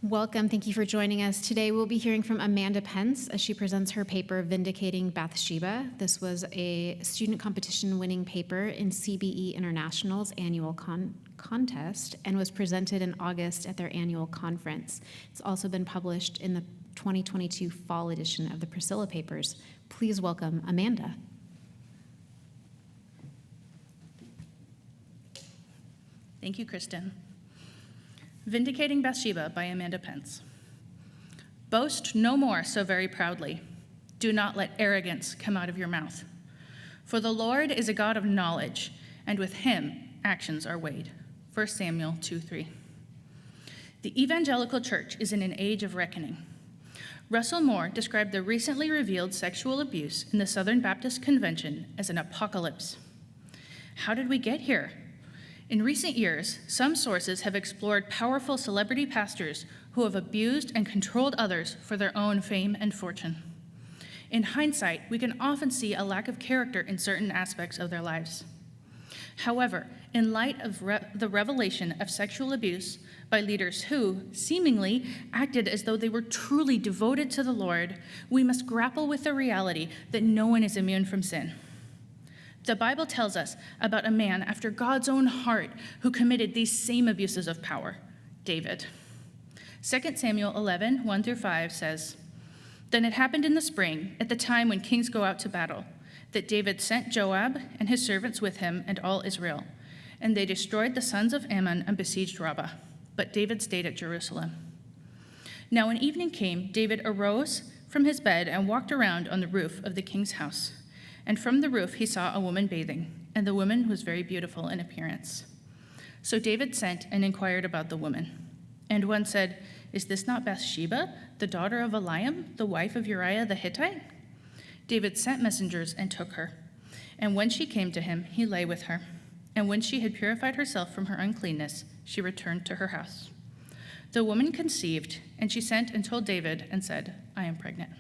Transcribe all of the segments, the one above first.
Welcome. Thank you for joining us. Today we'll be hearing from Amanda Pence as she presents her paper, Vindicating Bathsheba. This was a student competition winning paper in CBE International's annual contest and was presented in August at their annual conference. It's also been published in the 2022 fall edition of the Priscilla Papers. Please welcome Amanda. Thank you, Kristen. Vindicating Bathsheba by Amanda Pence. Boast no more so very proudly. Do not let arrogance come out of your mouth. For the Lord is a God of knowledge, and with him actions are weighed. 1 Samuel 2:3. The evangelical church is in an age of reckoning. Russell Moore described the recently revealed sexual abuse in the Southern Baptist Convention as an apocalypse. How did we get here? In recent years, some sources have explored powerful celebrity pastors who have abused and controlled others for their own fame and fortune. In hindsight, we can often see a lack of character in certain aspects of their lives. However, in light of the revelation of sexual abuse by leaders who, seemingly, acted as though they were truly devoted to the Lord, we must grapple with the reality that no one is immune from sin. The Bible tells us about a man after God's own heart who committed these same abuses of power, David. 2 Samuel 11, 1-5 says, Then it happened in the spring, at the time when kings go out to battle, that David sent Joab and his servants with him and all Israel, and they destroyed the sons of Ammon and besieged Rabbah, but David stayed at Jerusalem. Now when evening came, David arose from his bed and walked around on the roof of the king's house. And from the roof he saw a woman bathing, and the woman was very beautiful in appearance. So David sent and inquired about the woman. And one said, Is this not Bathsheba, the daughter of Eliam, the wife of Uriah the Hittite? David sent messengers and took her. And when she came to him, he lay with her. And when she had purified herself from her uncleanness, she returned to her house. The woman conceived, and she sent and told David and said, I am pregnant.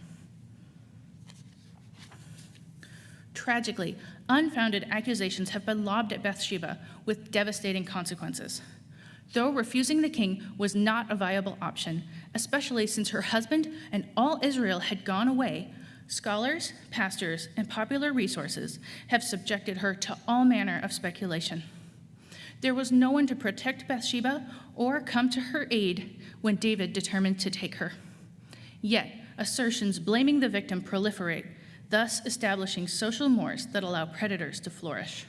Tragically, unfounded accusations have been lobbed at Bathsheba with devastating consequences. Though refusing the king was not a viable option, especially since her husband and all Israel had gone away, scholars, pastors, and popular resources have subjected her to all manner of speculation. There was no one to protect Bathsheba or come to her aid when David determined to take her. Yet, assertions blaming the victim proliferate, thus establishing social mores that allow predators to flourish.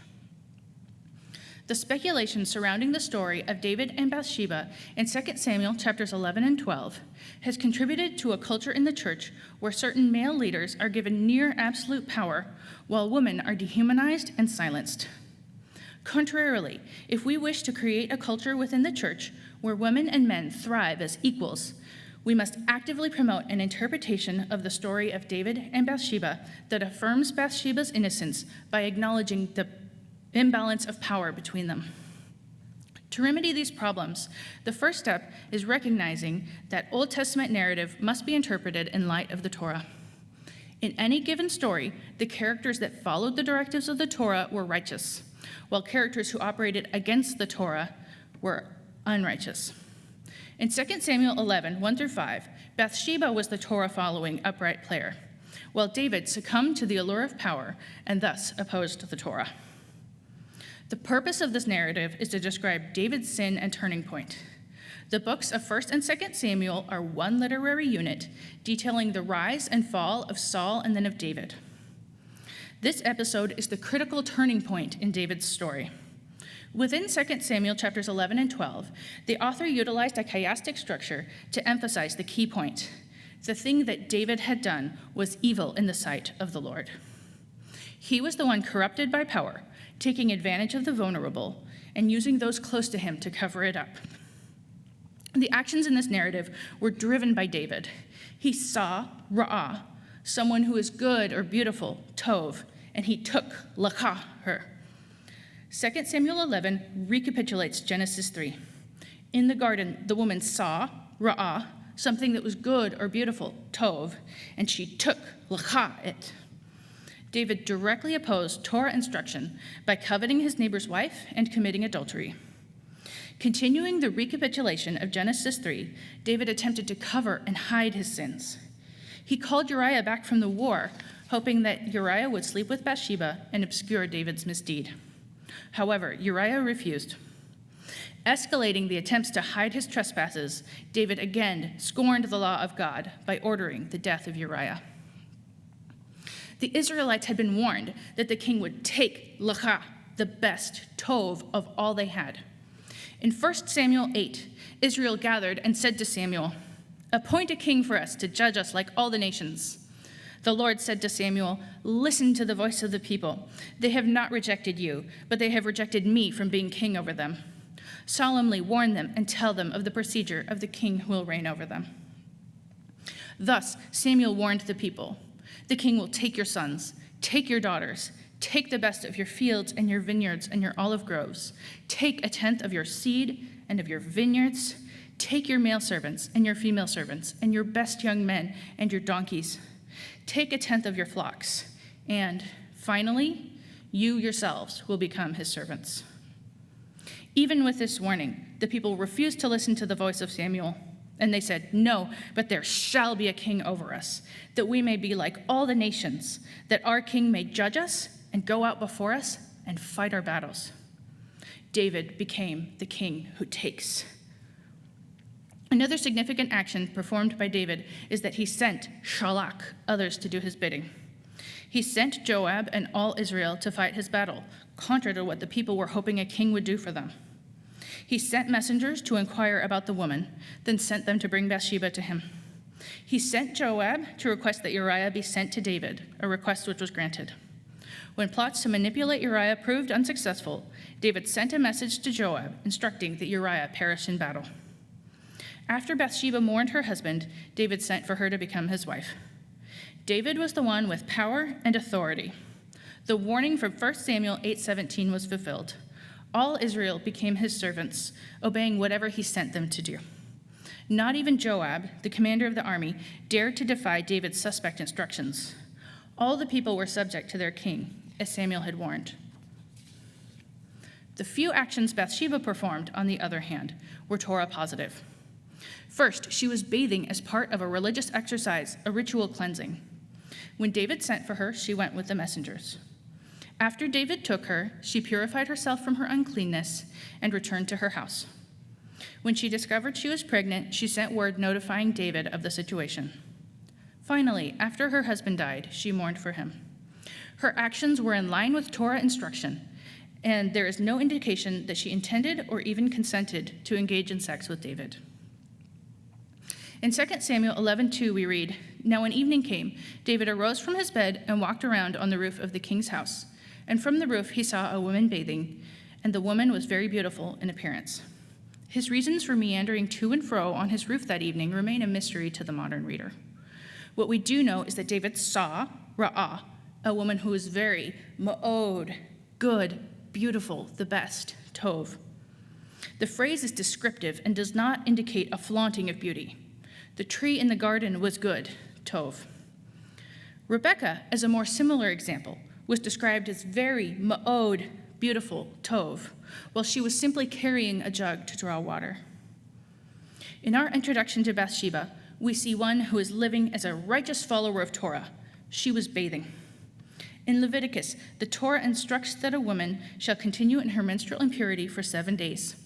The speculation surrounding the story of David and Bathsheba in 2 Samuel chapters 11 and 12 has contributed to a culture in the church where certain male leaders are given near absolute power while women are dehumanized and silenced. Contrarily, if we wish to create a culture within the church where women and men thrive as equals, we must actively promote an interpretation of the story of David and Bathsheba that affirms Bathsheba's innocence by acknowledging the imbalance of power between them. To remedy these problems, the first step is recognizing that Old Testament narrative must be interpreted in light of the Torah. In any given story, the characters that followed the directives of the Torah were righteous, while characters who operated against the Torah were unrighteous. In 2 Samuel 11, 1-5, Bathsheba was the Torah-following upright player, while David succumbed to the allure of power and thus opposed the Torah. The purpose of this narrative is to describe David's sin and turning point. The books of 1 and 2 Samuel are one literary unit detailing the rise and fall of Saul and then of David. This episode is the critical turning point in David's story. Within 2 Samuel chapters 11 and 12, the author utilized a chiastic structure to emphasize the key point. The thing that David had done was evil in the sight of the Lord. He was the one corrupted by power, taking advantage of the vulnerable, and using those close to him to cover it up. The actions in this narrative were driven by David. He saw Ra'ah, someone who is good or beautiful, Tov, and he took Lakah, her. 2 Samuel 11 recapitulates Genesis 3. In the garden, the woman saw, Ra'ah, something that was good or beautiful, Tov, and she took, Lakah, it. David directly opposed Torah instruction by coveting his neighbor's wife and committing adultery. Continuing the recapitulation of Genesis 3, David attempted to cover and hide his sins. He called Uriah back from the war, hoping that Uriah would sleep with Bathsheba and obscure David's misdeed. However, Uriah refused. Escalating the attempts to hide his trespasses, David again scorned the law of God by ordering the death of Uriah. The Israelites had been warned that the king would take lecha, the best, tov, of all they had. In 1 Samuel 8, Israel gathered and said to Samuel, "Appoint a king for us to judge us like all the nations." The Lord said to Samuel, "Listen to the voice of the people. They have not rejected you, but they have rejected me from being king over them. Solemnly warn them and tell them of the procedure of the king who will reign over them." Thus Samuel warned the people, "The king will take your sons, take your daughters, take the best of your fields and your vineyards and your olive groves. Take a tenth of your seed and of your vineyards. Take your male servants and your female servants and your best young men and your donkeys. Take a tenth of your flocks. And finally, you yourselves will become his servants." Even with this warning, the people refused to listen to the voice of Samuel. And they said, "No, but there shall be a king over us, that we may be like all the nations, that our king may judge us and go out before us and fight our battles." David became the king who takes. Another significant action performed by David is that he sent shalach, others to do his bidding. He sent Joab and all Israel to fight his battle, contrary to what the people were hoping a king would do for them. He sent messengers to inquire about the woman, then sent them to bring Bathsheba to him. He sent Joab to request that Uriah be sent to David, a request which was granted. When plots to manipulate Uriah proved unsuccessful, David sent a message to Joab instructing that Uriah perish in battle. After Bathsheba mourned her husband, David sent for her to become his wife. David was the one with power and authority. The warning from 1 Samuel 8:17 was fulfilled. All Israel became his servants, obeying whatever he sent them to do. Not even Joab, the commander of the army, dared to defy David's suspect instructions. All the people were subject to their king, as Samuel had warned. The few actions Bathsheba performed, on the other hand, were Torah positive. First, she was bathing as part of a religious exercise, a ritual cleansing. When David sent for her, she went with the messengers. After David took her, she purified herself from her uncleanness and returned to her house. When she discovered she was pregnant, she sent word notifying David of the situation. Finally, after her husband died, she mourned for him. Her actions were in line with Torah instruction, and there is no indication that she intended or even consented to engage in sex with David. In 2 Samuel 11:2, we read, "Now when evening came, David arose from his bed and walked around on the roof of the king's house. And from the roof he saw a woman bathing, and the woman was very beautiful in appearance." His reasons for meandering to and fro on his roof that evening remain a mystery to the modern reader. What we do know is that David saw, ra'ah, a woman who was very ma'od, good, beautiful, the best, tov. The phrase is descriptive and does not indicate a flaunting of beauty. The tree in the garden was good, tov. Rebecca, as a more similar example, was described as very ma'od, beautiful, tov, while she was simply carrying a jug to draw water. In our introduction to Bathsheba, we see one who is living as a righteous follower of Torah. She was bathing. In Leviticus, the Torah instructs that a woman shall continue in her menstrual impurity for 7 days.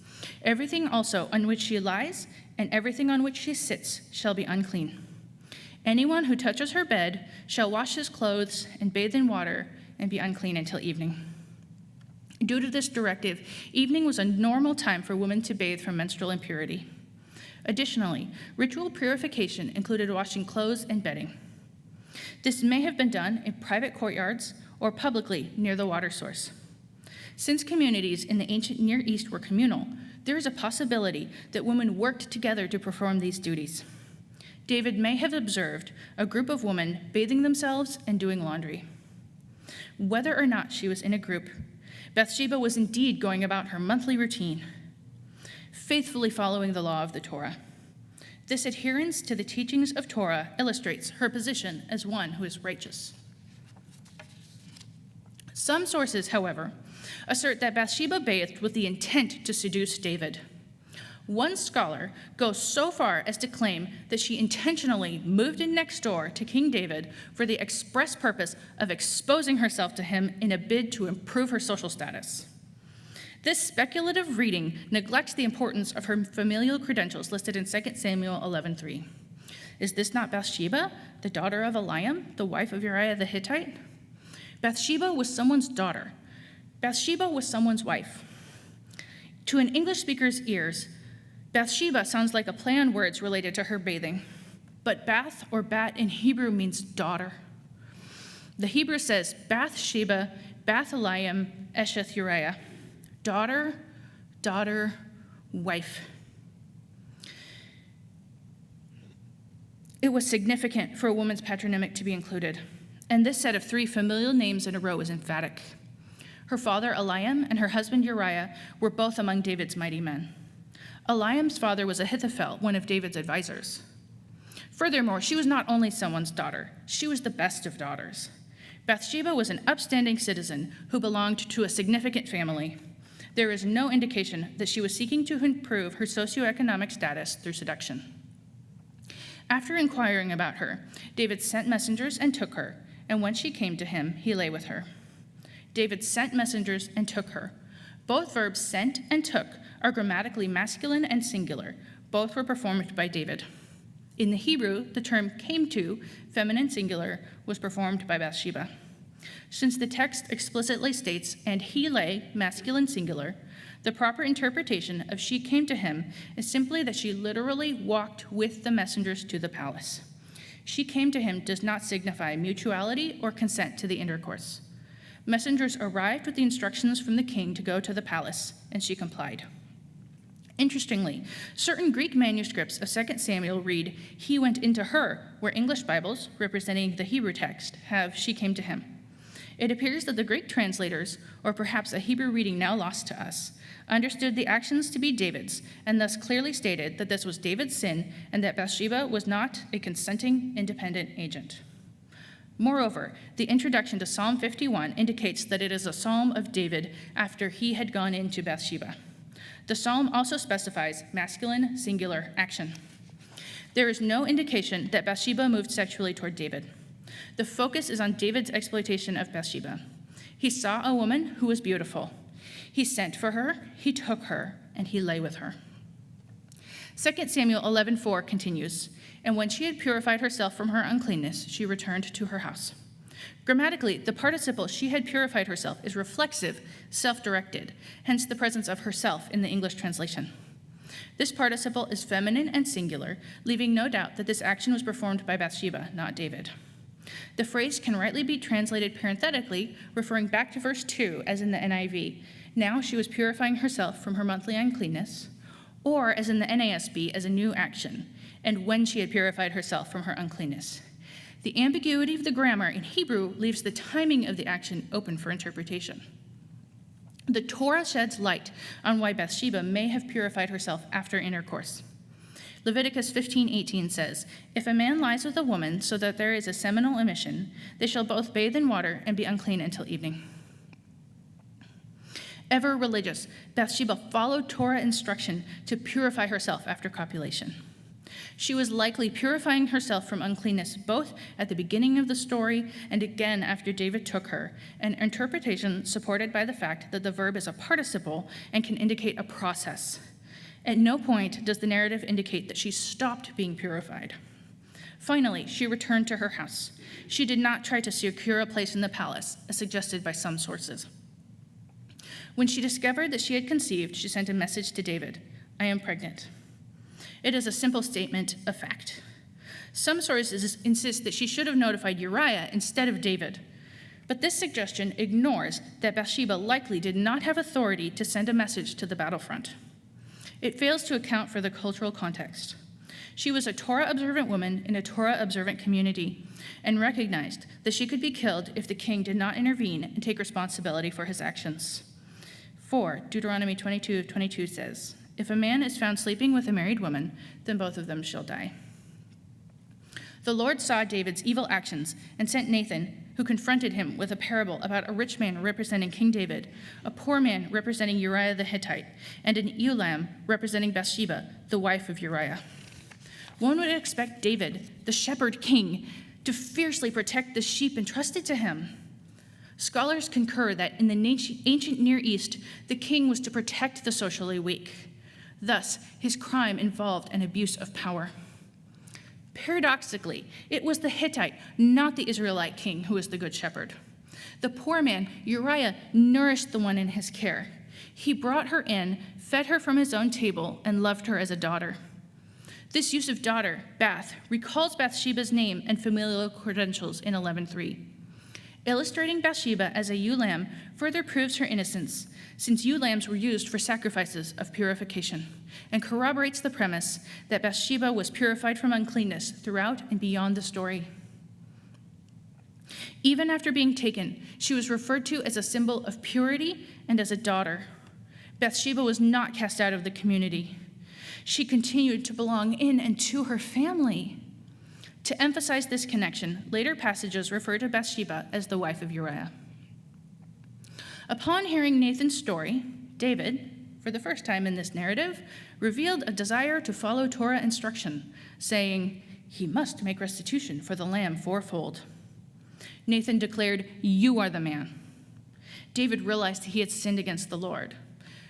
Everything also on which she lies and everything on which she sits shall be unclean. Anyone who touches her bed shall wash his clothes and bathe in water and be unclean until evening. Due to this directive, evening was a normal time for women to bathe from menstrual impurity. Additionally, ritual purification included washing clothes and bedding. This may have been done in private courtyards or publicly near the water source. Since communities in the ancient Near East were communal, there is a possibility that women worked together to perform these duties. David may have observed a group of women bathing themselves and doing laundry. Whether or not she was in a group, Bathsheba was indeed going about her monthly routine, faithfully following the law of the Torah. This adherence to the teachings of Torah illustrates her position as one who is righteous. Some sources, however, assert that Bathsheba bathed with the intent to seduce David. One scholar goes so far as to claim that she intentionally moved in next door to King David for the express purpose of exposing herself to him in a bid to improve her social status. This speculative reading neglects the importance of her familial credentials listed in 2 Samuel 11:3. Is this not Bathsheba, the daughter of Eliam, the wife of Uriah the Hittite? Bathsheba was someone's daughter. Bathsheba was someone's wife. To an English speaker's ears, Bathsheba sounds like a play on words related to her bathing, but Bath or Bat in Hebrew means daughter. The Hebrew says Bathsheba, Bathaliam, Esheth Uriah, daughter, daughter, wife. It was significant for a woman's patronymic to be included, and this set of 3 familial names in a row is emphatic. Her father, Eliam, and her husband, Uriah, were both among David's mighty men. Eliam's father was Ahithophel, one of David's advisors. Furthermore, she was not only someone's daughter, she was the best of daughters. Bathsheba was an upstanding citizen who belonged to a significant family. There is no indication that she was seeking to improve her socioeconomic status through seduction. After inquiring about her, David sent messengers and took her, and when she came to him, he lay with her. David sent messengers and took her. Both verbs sent and took are grammatically masculine and singular. Both were performed by David. In the Hebrew, the term came to, feminine singular, was performed by Bathsheba. Since the text explicitly states, and he lay, masculine singular, the proper interpretation of she came to him is simply that she literally walked with the messengers to the palace. She came to him does not signify mutuality or consent to the intercourse. Messengers arrived with the instructions from the king to go to the palace, and she complied. Interestingly, certain Greek manuscripts of 2 Samuel read, he went into her, where English Bibles, representing the Hebrew text, have she came to him. It appears that the Greek translators, or perhaps a Hebrew reading now lost to us, understood the actions to be David's, and thus clearly stated that this was David's sin and that Bathsheba was not a consenting independent agent. Moreover, the introduction to Psalm 51 indicates that it is a psalm of David after he had gone into Bathsheba. The psalm also specifies masculine singular action. There is no indication that Bathsheba moved sexually toward David. The focus is on David's exploitation of Bathsheba. He saw a woman who was beautiful. He sent for her, he took her, and he lay with her. 2 Samuel 11:4 continues, and when she had purified herself from her uncleanness, she returned to her house. Grammatically, the participle she had purified herself is reflexive, self-directed, hence the presence of herself in the English translation. This participle is feminine and singular, leaving no doubt that this action was performed by Bathsheba, not David. The phrase can rightly be translated parenthetically, referring back to verse 2, as in the NIV. Now she was purifying herself from her monthly uncleanness, or as in the NASB, as a new action, and when she had purified herself from her uncleanness. The ambiguity of the grammar in Hebrew leaves the timing of the action open for interpretation. The Torah sheds light on why Bathsheba may have purified herself after intercourse. Leviticus 15:18 says, if a man lies with a woman so that there is a seminal emission, they shall both bathe in water and be unclean until evening. Ever religious, Bathsheba followed Torah instruction to purify herself after copulation. She was likely purifying herself from uncleanness both at the beginning of the story and again after David took her, an interpretation supported by the fact that the verb is a participle and can indicate a process. At no point does the narrative indicate that she stopped being purified. Finally, she returned to her house. She did not try to secure a place in the palace, as suggested by some sources. When she discovered that she had conceived, she sent a message to David, I am pregnant. It is a simple statement of fact. Some sources insist that she should have notified Uriah instead of David, but this suggestion ignores that Bathsheba likely did not have authority to send a message to the battlefront. It fails to account for the cultural context. She was a Torah-observant woman in a Torah-observant community and recognized that she could be killed if the king did not intervene and take responsibility for his actions. 4, Deuteronomy 22:22 says, if a man is found sleeping with a married woman, then both of them shall die. The Lord saw David's evil actions and sent Nathan, who confronted him with a parable about a rich man representing King David, a poor man representing Uriah the Hittite, and an ewe lamb representing Bathsheba, the wife of Uriah. One would expect David, the shepherd king, to fiercely protect the sheep entrusted to him. Scholars concur that in the ancient Near East, the king was to protect the socially weak. Thus, his crime involved an abuse of power. Paradoxically, it was the Hittite, not the Israelite king, who was the good shepherd. The poor man, Uriah, nourished the one in his care. He brought her in, fed her from his own table, and loved her as a daughter. This use of daughter, Bath, recalls Bathsheba's name and familial credentials in 11:3. Illustrating Bathsheba as a ewe lamb further proves her innocence, since ewe lambs were used for sacrifices of purification, and corroborates the premise that Bathsheba was purified from uncleanness throughout and beyond the story. Even after being taken, she was referred to as a symbol of purity and as a daughter. Bathsheba was not cast out of the community. She continued to belong in and to her family. To emphasize this connection, later passages refer to Bathsheba as the wife of Uriah. Upon hearing Nathan's story, David, for the first time in this narrative, revealed a desire to follow Torah instruction, saying, "He must make restitution for the lamb fourfold." Nathan declared, "You are the man." David realized he had sinned against the Lord.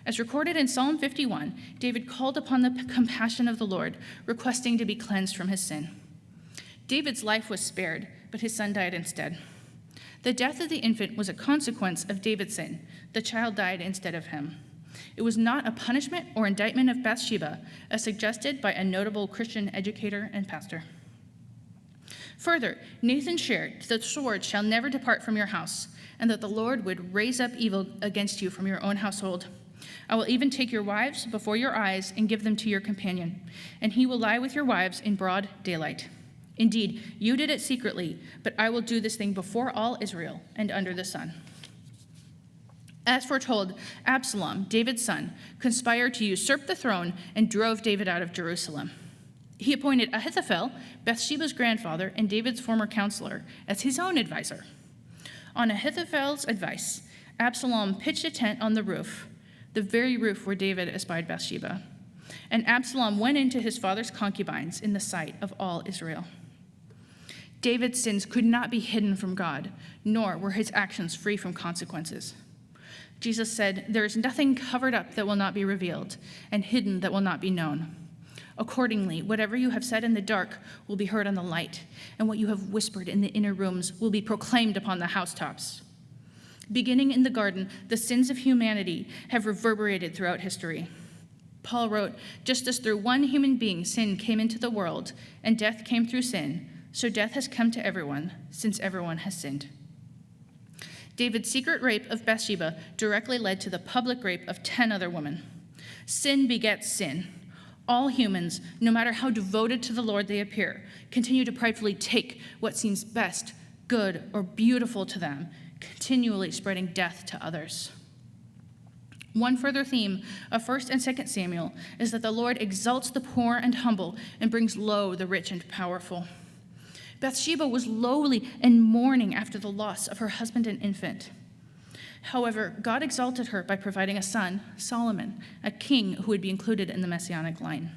As recorded in Psalm 51, David called upon the compassion of the Lord, requesting to be cleansed from his sin. David's life was spared, but his son died instead. The death of the infant was a consequence of David's sin. The child died instead of him. It was not a punishment or indictment of Bathsheba, as suggested by a notable Christian educator and pastor. Further, Nathan shared, "The sword shall never depart from your house, and that the Lord would raise up evil against you from your own household. I will even take your wives before your eyes and give them to your companion, and he will lie with your wives in broad daylight. Indeed, you did it secretly, but I will do this thing before all Israel and under the sun." As foretold, Absalom, David's son, conspired to usurp the throne and drove David out of Jerusalem. He appointed Ahithophel, Bathsheba's grandfather and David's former counselor, as his own advisor. On Ahithophel's advice, Absalom pitched a tent on the roof, the very roof where David espied Bathsheba. And Absalom went into his father's concubines in the sight of all Israel. David's sins could not be hidden from God, nor were his actions free from consequences. Jesus said, "There is nothing covered up that will not be revealed, and hidden that will not be known. Accordingly, whatever you have said in the dark will be heard on the light, and what you have whispered in the inner rooms will be proclaimed upon the housetops." Beginning in the garden, the sins of humanity have reverberated throughout history. Paul wrote, "Just as through one human being sin came into the world, and death came through sin, so death has come to everyone, since everyone has sinned." David's secret rape of Bathsheba directly led to the public rape of 10 other women. Sin begets sin. All humans, no matter how devoted to the Lord they appear, continue to pridefully take what seems best, good, or beautiful to them, continually spreading death to others. One further theme of 1 and 2 Samuel is that the Lord exalts the poor and humble and brings low the rich and powerful. Bathsheba was lowly and mourning after the loss of her husband and infant. However, God exalted her by providing a son, Solomon, a king who would be included in the messianic line.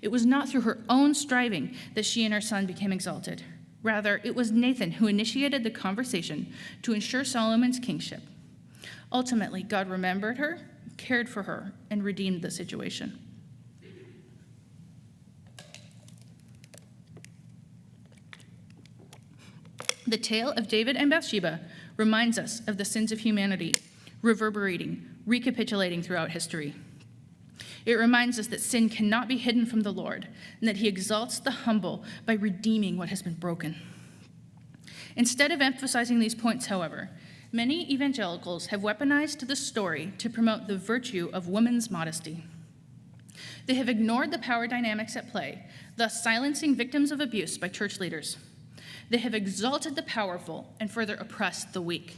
It was not through her own striving that she and her son became exalted. Rather, it was Nathan who initiated the conversation to ensure Solomon's kingship. Ultimately, God remembered her, cared for her, and redeemed the situation. The tale of David and Bathsheba reminds us of the sins of humanity, reverberating, recapitulating throughout history. It reminds us that sin cannot be hidden from the Lord, and that he exalts the humble by redeeming what has been broken. Instead of emphasizing these points, however, many evangelicals have weaponized the story to promote the virtue of women's modesty. They have ignored the power dynamics at play, thus silencing victims of abuse by church leaders. They have exalted the powerful and further oppressed the weak.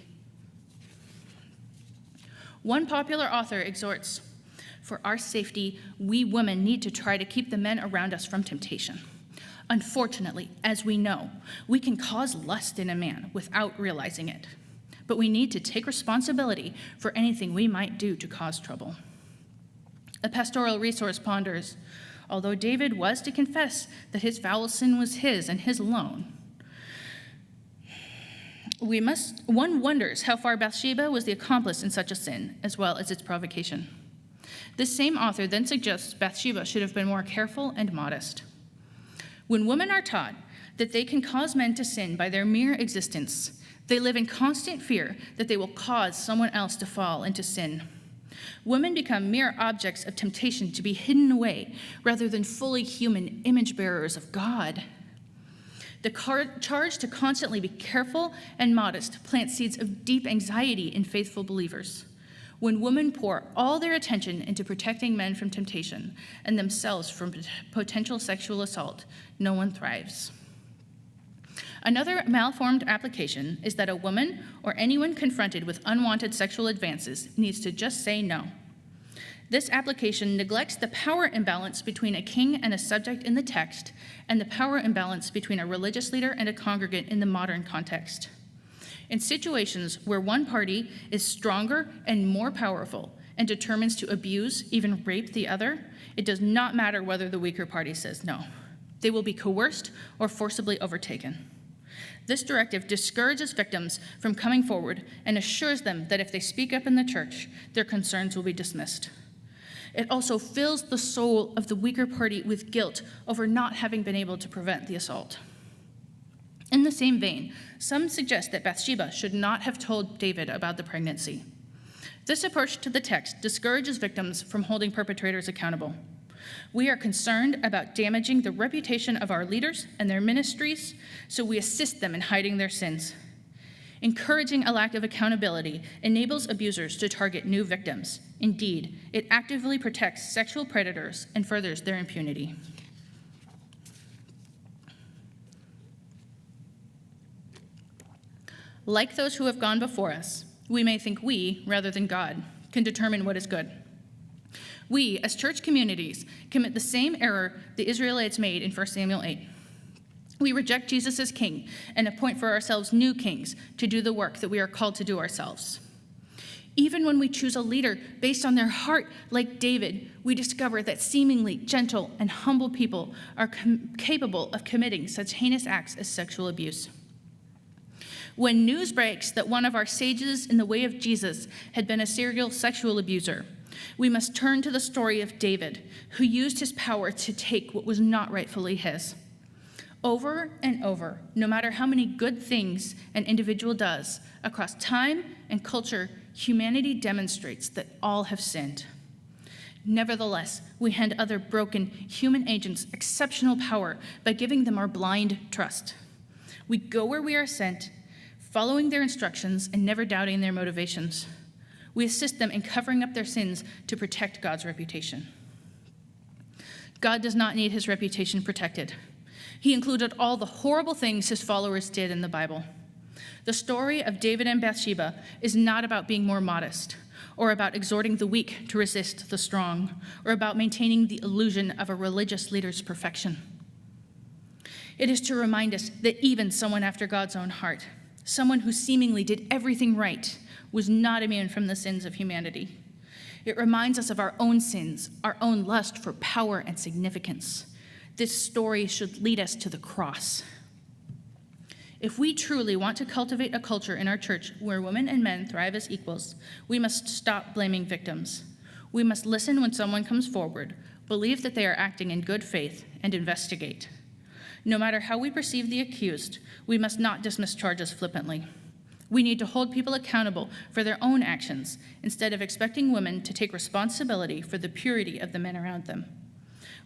One popular author exhorts, "For our safety, we women need to try to keep the men around us from temptation. Unfortunately, as we know, we can cause lust in a man without realizing it. But we need to take responsibility for anything we might do to cause trouble. A pastoral resource ponders, although David was to confess that his foul sin was his and his alone, one wonders how far Bathsheba was the accomplice in such a sin, as well as its provocation. This same author then suggests Bathsheba should have been more careful and modest. When women are taught that they can cause men to sin by their mere existence, they live in constant fear that they will cause someone else to fall into sin. Women become mere objects of temptation to be hidden away rather than fully human image bearers of God. The charge to constantly be careful and modest plants seeds of deep anxiety in faithful believers. When women pour all their attention into protecting men from temptation and themselves from potential sexual assault, no one thrives. Another malformed application is that a woman or anyone confronted with unwanted sexual advances needs to just say no. This application neglects the power imbalance between a king and a subject in the text and the power imbalance between a religious leader and a congregant in the modern context. In situations where one party is stronger and more powerful and determines to abuse, even rape the other, it does not matter whether the weaker party says no. They will be coerced or forcibly overtaken. This directive discourages victims from coming forward and assures them that if they speak up in the church, their concerns will be dismissed. It also fills the soul of the weaker party with guilt over not having been able to prevent the assault. In the same vein, some suggest that Bathsheba should not have told David about the pregnancy. This approach to the text discourages victims from holding perpetrators accountable. We are concerned about damaging the reputation of our leaders and their ministries, so we assist them in hiding their sins. Encouraging a lack of accountability enables abusers to target new victims. Indeed, it actively protects sexual predators and furthers their impunity. Like those who have gone before us, we may think we, rather than God, can determine what is good. We, as church communities, commit the same error the Israelites made in 1 Samuel 8. We reject Jesus as king and appoint for ourselves new kings to do the work that we are called to do ourselves. Even when we choose a leader based on their heart, like David, we discover that seemingly gentle and humble people are capable of committing such heinous acts as sexual abuse. When news breaks that one of our sages in the way of Jesus had been a serial sexual abuser, we must turn to the story of David, who used his power to take what was not rightfully his. Over and over, no matter how many good things an individual does, across time and culture, humanity demonstrates that all have sinned. Nevertheless, we hand other broken human agents exceptional power by giving them our blind trust. We go where we are sent, following their instructions and never doubting their motivations. We assist them in covering up their sins to protect God's reputation. God does not need his reputation protected. He included all the horrible things his followers did in the Bible. The story of David and Bathsheba is not about being more modest, or about exhorting the weak to resist the strong, or about maintaining the illusion of a religious leader's perfection. It is to remind us that even someone after God's own heart, someone who seemingly did everything right, was not immune from the sins of humanity. It reminds us of our own sins, our own lust for power and significance. This story should lead us to the cross. If we truly want to cultivate a culture in our church where women and men thrive as equals, we must stop blaming victims. We must listen when someone comes forward, believe that they are acting in good faith, and investigate. No matter how we perceive the accused, we must not dismiss charges flippantly. We need to hold people accountable for their own actions instead of expecting women to take responsibility for the purity of the men around them.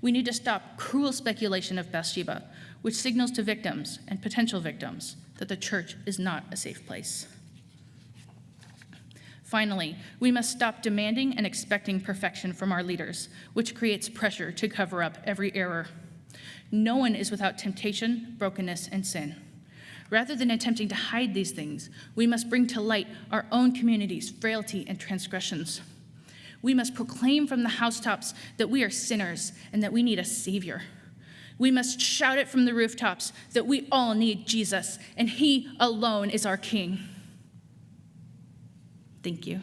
We need to stop cruel speculation of Bathsheba, which signals to victims and potential victims that the church is not a safe place. Finally, we must stop demanding and expecting perfection from our leaders, which creates pressure to cover up every error. No one is without temptation, brokenness, and sin. Rather than attempting to hide these things, we must bring to light our own community's frailty and transgressions. We must proclaim from the housetops that we are sinners and that we need a Savior. We must shout it from the rooftops that we all need Jesus, and he alone is our King. Thank you.